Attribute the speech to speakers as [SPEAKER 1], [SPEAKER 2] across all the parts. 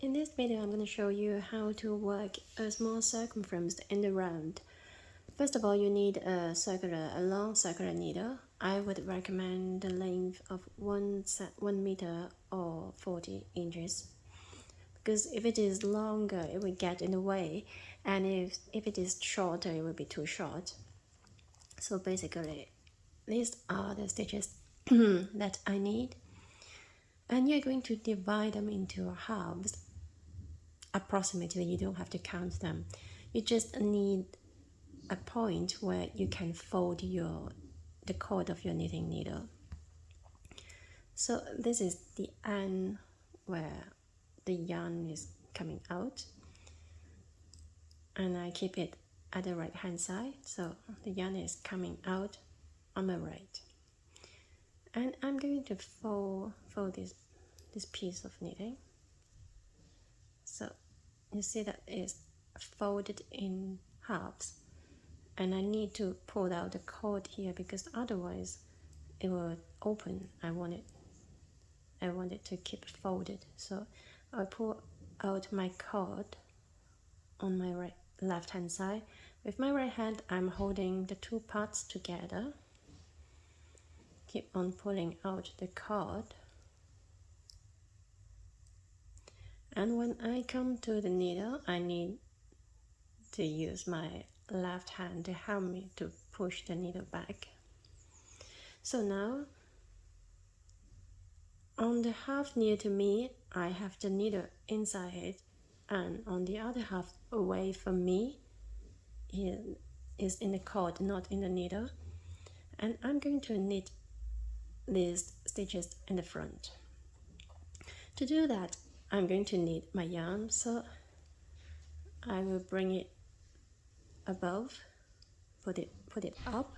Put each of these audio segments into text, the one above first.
[SPEAKER 1] In this video, I'm going to show you how to work a small circumference in the round. First of all, you need a long circular needle. I would recommend the length of 1 meter or 40 inches. Because if it is longer, it will get in the way. And if it is shorter, it will be too short. So basically, these are the stitches that I need. And you're going to divide them into halves. Approximately, you don't have to count them. You just need a point where you can fold the cord of your knitting needle. So this is the end where the yarn is coming out, and I keep it at the right hand side, so the yarn is coming out on my right. And I'm going to fold this piece of knitting. So you see that it's folded in halves, and I need to pull out the cord here because otherwise it will open. I want it to keep folded, so I pull out my cord on my left hand side. With my right hand, I'm holding the two parts together. Keep on pulling out the cord. And when I come to the needle, I need to use my left hand to help me to push the needle back. So now, on the half near to me, I have the needle inside it, and on the other half away from me is in the cord, not in the needle. And I'm going to knit these stitches in the front. To do that, I'm going to knit my yarn, so I will bring it above, put it up,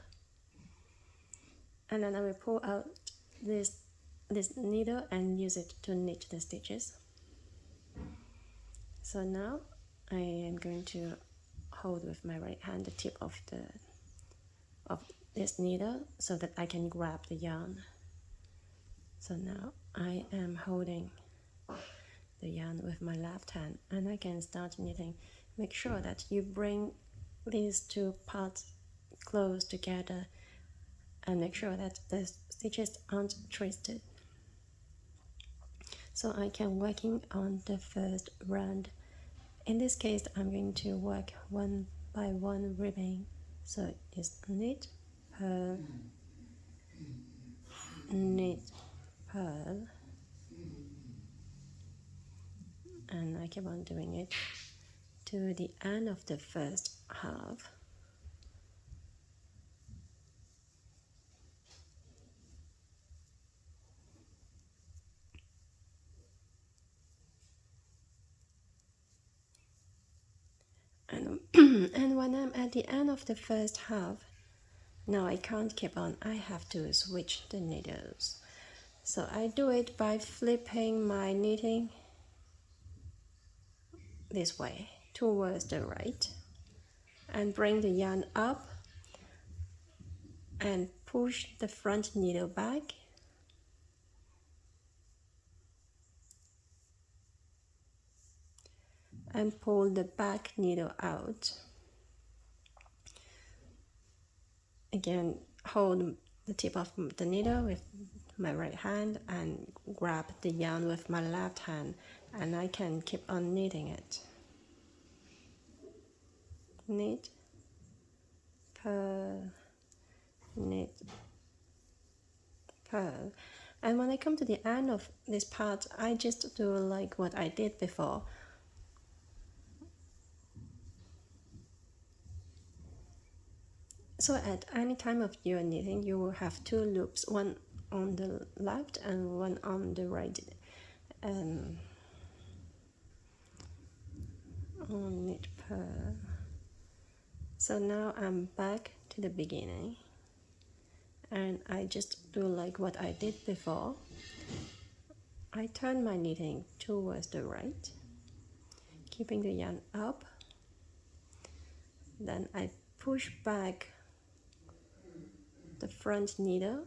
[SPEAKER 1] and then I will pull out this needle and use it to knit the stitches. So now I am going to hold with my right hand the tip of this needle so that I can grab the yarn. So now I am holding the yarn with my left hand, and I can start knitting. Make sure that you bring these two parts close together and make sure that the stitches aren't twisted. So I can working on the first round. In this case, I'm going to work one by one ribbing. So it's knit, purl, knit, purl, and I keep on doing it to the end of the first half. And when I'm at the end of the first half, now I can't keep on, I have to switch the needles. So I do it by flipping my knitting this way towards the right and bring the yarn up and push the front needle back and pull the back needle out. Again, hold the tip of the needle with my right hand and grab the yarn with my left hand, and I can keep on knitting it. Knit, purl, knit, purl. And when I come to the end of this part, I just do like what I did before. So at any time of your knitting, you will have two loops, one on the left and one on the right. On knit, purl. So now I'm back to the beginning, and I just do like what I did before. I turn my knitting towards the right, keeping the yarn up. Then I push back the front needle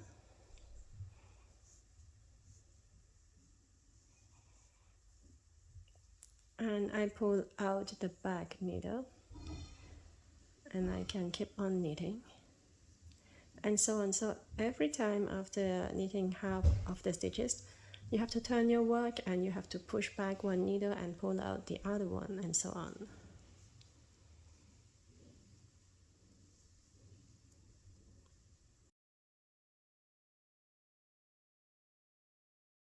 [SPEAKER 1] then I pull out the back needle and I can keep on knitting, and so on. So every time after knitting half of the stitches, you have to turn your work and you have to push back one needle and pull out the other one, and so on.